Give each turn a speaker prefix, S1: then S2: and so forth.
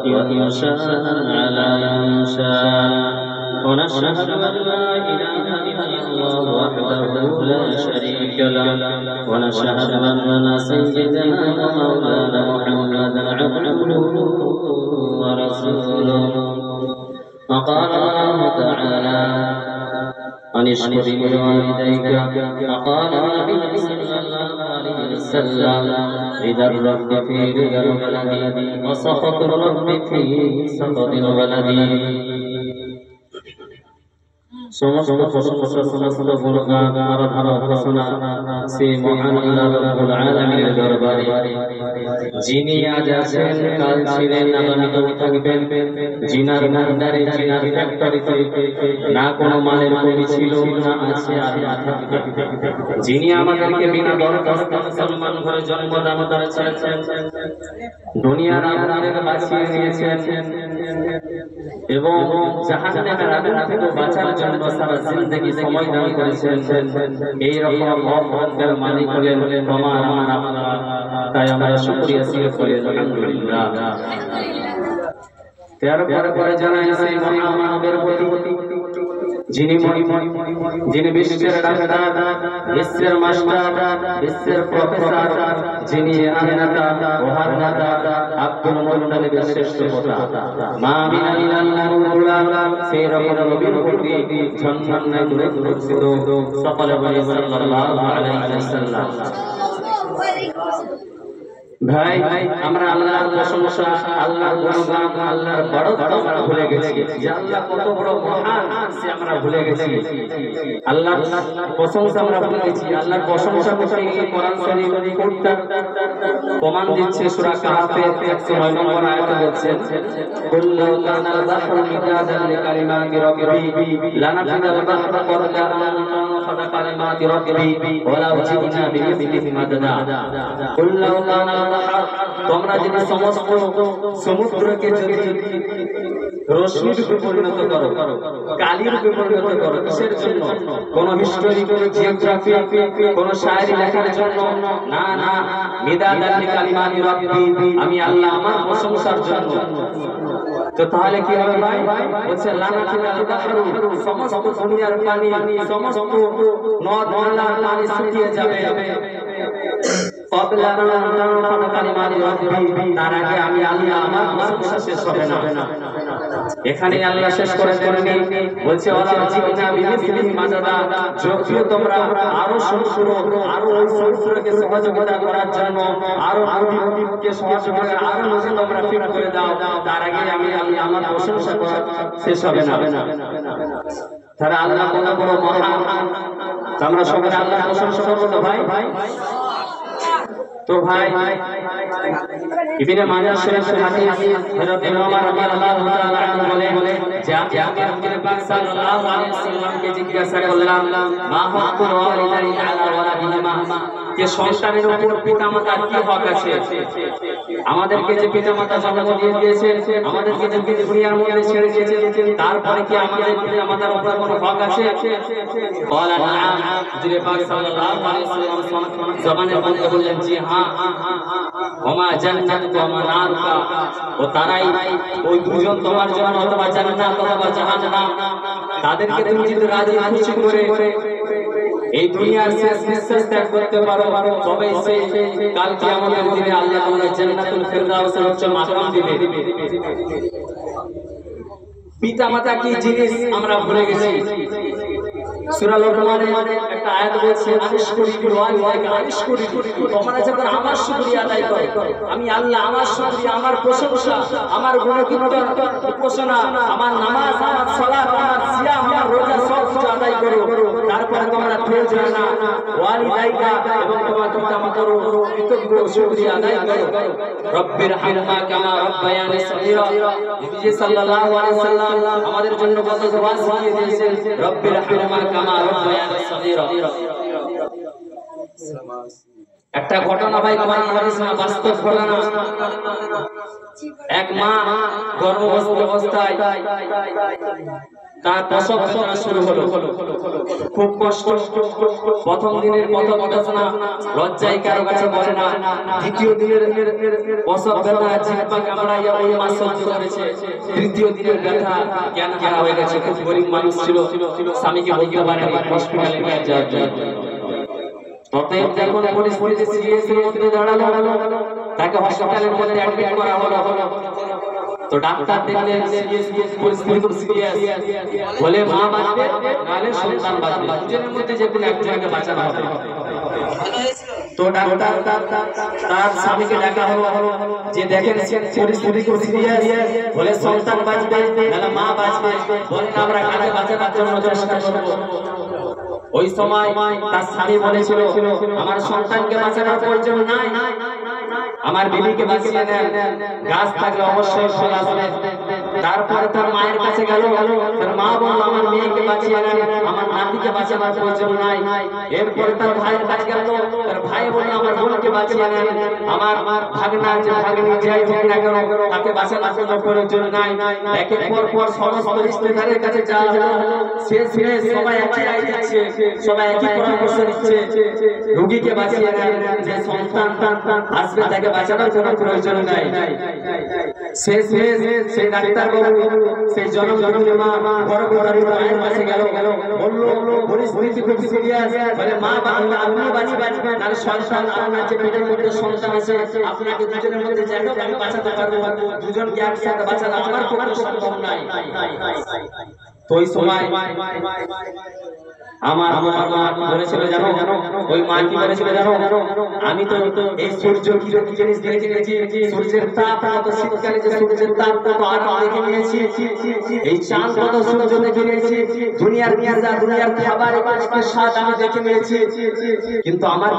S1: وإنشاء على إنشاء ونشهد أن لا إله إلا الله وحده لا شريك له ونشهد أن سيدنا ومولانا محمدا عبده ورسوله وقال الله تعالى أن اشكر لوالديك وقال النبي صلى الله عليه وسلم رضا الرب في رضا الولد وسخط الرب في سخط الولد সমস্ত প্রশংসা সমস্ত গুণগান আরাধনা উপাসনা সেই মহান আল্লাহ রাব্বুল আলামিনের দরবারে যিনি আজ আছেন কাল ছিলেন আগামীকাল থাকবেন জিনার ভান্ডারে জিনার ফ্যাক্টরিতে না কোনো মালের কমি ছিল না আছে আর না থাকবে যিনি আমাদেরকে বিনা দরখাস্তে মুসলমান ঘরে জন্মদান করেছেন দুনিয়ার আগুনের বাঁচিয়ে নিয়েছেন এবং জাহান্নামের আগুন থেকে বাঁচার জন্য সারা জিন্দেগি সময় দান করেছেন এই রকম মহব্বতের মালিক হলেন তোমার আমার আপনারা তাই আমরা শুকরিয়া স্বীকার করি আলহামদুলিল্লাহ তারপরে জানাই সেই মহামানবের প্রতি যিনি বিশ্বের ডাক্তার বিশ্বের মাস্টার বিশ্বের প্রফেসর যিনি আমিনাতা ওহানাতা আব্দুল মুত্তালিবের শ্রেষ্ঠ পোতা মা মিনাল্লাহ সেই রকম নবীর প্রতি ঝনঝনায় দূরে দূরস্থিত সকলে বলি সাল্লাল্লাহু আলাইহি ওয়াসাল্লাম ভাই আমরা আল্লাহর প্রশংসা আল্লাহর গুণগান আল্লাহর বড়ত্ব আমরা ভুলে গেছি যে আল্লাহ কত বড় মহান সে আমরা ভুলে গেছি আল্লাহর প্রশংসা আমরা ভুলে গেছি আল্লাহর প্রশংসা করতে গিয়ে কোরআন শরীফ পড়তে প্রমাণ দিচ্ছে সূরা কাহফের 109 নম্বর আয়াতে বলছে কুল্লু কানাল বাহরু মিদাদান লিকালিমাতি রাব্বি লানাফিদাল বাহরু ক্বাবলা আন তানফাদা কালিমাতি রাব্বি ওয়ালাউ জি'না বিমিসলিহি মাদাদা কুল্লু কানাল তোমরা যদি সমস্ত সমুদ্রকে যদি রশ্মি রূপে পরিণত করো কালির রূপে পরিণত করো কিসের জন্য কোন হিস্টোরি কোন জিওগ্রাফি কোন শায়রি লেখার জন্য না না মিদাদান লিকালিমাতি রাব্বি আমি আল্লাহ আমার প্রশংসার জন্য তো তাহলে কি হবে ভাই বলছে লানাতিল বাহরু সমস্ত দুনিয়ার পানি সমস্ত নদ নালা পানি শুকিয়ে যাবে ক্বাবলা আন তানফাদা কালিমাতি রাব্বি তার আগে আমি আল্লাহ আমার প্রশংসা শেষ হবে না এখানে আল্লাহ শেষ করে দেননি বলছে ওয়ালা জিনা বিমিসলিহি মাদাদা যদিও তোমরা আরো শুরু আরো ওই সমুদ্রকে সহযোগিতা করার জন্য আরো নদীকে সহযোগিতা আরো নদী তোমরা ফিট করে দাও তার আগে আমি আল্লাহ আমার প্রশংসা করা শেষ হবে না তারা আল্লাহ কত বড় মহান আমরা সবাই আল্লাহর প্রশংসা করব তো ভাই তো ভাই ইবনে মাজাহ শরীফের হাদিস হযরত ওমর রাদিয়াল্লাহু তাআলা আনহু বলেন যে আমি নবী পাক সাল্লাল্লাহু আলাইহি ওয়াসাল্লামকে জিজ্ঞাসা করলাম মা হুকুল ওয়ালিদাইনি আলা ওয়ালাদিহিমা যে সন্তানের উপর পিতামাতার কি হক আছে আমাদেরকে যে পিতামাতা জন্ম দিয়ে দিয়েছে আমাদেরকে যে দুনিয়ার মধ্যে ছেড়ে দিয়েছে তারপরে কি আমাদের পিতামাতার উপর কোনো হক আছে বলা নাম নবী পাক সাল্লাল্লাহু আলাইহি ওয়াসাল্লাম জবানে বলতে বললেন জি হ্যাঁ ওমা জান্নাত ওয়া মা নারুকা ও তারাই ওই দুজন তোমার জন্য অথবা জান্নাত অথবা জাহান্নাম তাদেরকে তুমি যদি রাজি খুশি করে এই দুনিয়ার শেষ নিঃশ্বাস ত্যাগ করতে পারো তবে সেই কাল কিয়ামতের দিনে আল্লাহ তোমাদের জান্নাতুল ফিরদাউসের উচ্চ মাকাম দিবে পিতামাতা কি জিনিস আমরা ভুলে গেছি সূরা লোকমানের একটা আয়াত বলছে আনিশকুরি ওয়ালিদাইকা আনিশকুরি তোমরা যখন আমার শুকরিয়া আদায় করো আমি আল্লাহ আমার শুকরিয়া আমার প্রশংসা আমার গুণকীর্তন উপাসনা আমার নামাজ আমার সালাত আমার সিয়াম আমার রোজা সব কিছু আদায় করো তারপরে তোমরা থেমে যাও না ওয়ালিদাইকা এবং তোমার পিতামাতার কৃতজ্ঞ শুকরিয়া আদায় করো রব্বির হামমা কামা রব্বায়ানি সগীরা নবী সাল্লাল্লাহু আলাইহি ওয়াসাল্লাম আমাদের জন্য কত দোয়া শিখিয়ে দিয়েছেন রব্বির হামমা কামা রব্বায়ানি সগীরা একটা ঘটনা ভাই কোরআন হাদিস না বাস্তব ঘটনা এক মা গর্ভবতী অবস্থায় তার প্রসব বেদনা শুরু হলো, খুব কষ্ট। প্রথম দিনের কথা শোনা লজ্জায় কারো কাছে বলে না। দ্বিতীয় দিনের প্রসব বেদনা জিহ্বা কামড়াইয়া ওই মা সহ্য করেছে। তৃতীয় দিনের ব্যথা জ্ঞান হারা হয়ে গেছে। খুব গরিব মানুষ ছিল, স্বামীকে বলতে পারেনি হসপিটালে নিয়ে যাওয়ার জন্য। অতএব যখন পরিস্থিতি সিরিয়াসের মধ্যে দাঁড়ালো, তাকে হসপিটালের মধ্যে অ্যাডমিট করা হলো। তো ডাক্তার দেখলেন পরিস্থিতি সিরিয়াস, বলে মা বাঁচবে নালে সন্তান বাঁচবে, দুজনের মধ্যে যে কোনো একজনকে বাঁচানো হবে। তো ডাক্তার তার স্বামীকে ডাকা হলো, যে দেখেন পরিস্থিতি খুব সিরিয়াস, বলে সন্তান বাঁচবে নালে মা বাঁচবে, বলেন আমরা কাকে বাঁচানোর জন্য চেষ্টা করব। ওই সময় তার স্বামী বলেছিল, আমার সন্তানকে বাঁচানোর প্রয়োজন নাই, আমার বিবিকে বাঁচিয়ে নেন, গাছ থাকলে অবশ্যই ফল আসবে। তারপরে তার মায়ের কাছে গেল, তার মা বলল আমার মেয়েকে বাঁচিয়ে নেন, আমার নাতিকে বাঁচানোর প্রয়োজন নাই। এরপরে তার ভাইয়ের কাছে গেল, তার ভাই বলল আমার বোনকে বাঁচিয়ে নেন, আমার ভাগনা যে ভাগ্নি যাই হোক না কেন তাকে বাঁচানোর কোনো প্রয়োজন নাই। একের পর সমস্ত রিশতেদারের কাছে যাওয়া হলো, শেষ সবাই একই রায় দিচ্ছে, সবাই একই পরামর্শ দিচ্ছে, রোগীকে বাঁচিয়ে নেন, যে সন্তান আসবে তাকে বাঁচানোর কোনো প্রয়োজন নাই। শেষ সেই ডাক্তার বাবু সেই জনজননী মা গর্ভধারী মায়ের কাছে গেল, বলল পরিস্থিতি খুব সিরিয়াস, বলে মা আপনি বাঁচবেন আর সন্তান আপনার যে পেটের মধ্যে সন্তান আছে আপনাকে দুজনের মধ্যে যাই হোক আমি বাঁচাতে পারবো, দুজনকে একসাথে বাঁচানো আমার পক্ষে সম্ভব নাই। তো ওই সময় আমার মা বলেছিল জানো, ওই মা কি বলেছিল জানো, আমি তো এই সূর্য কি জিনিস দেখে নিয়েছি, সূর্যের তাপ কত শীতকালে যে সূর্যের তাপ কত আলো দেখে নিয়েছি, এই চাঁদ কত সূর্য দেখে নিয়েছি, দুনিয়ার খাবার স্বাদ আমি দেখে নিয়েছি, কিন্তু আমার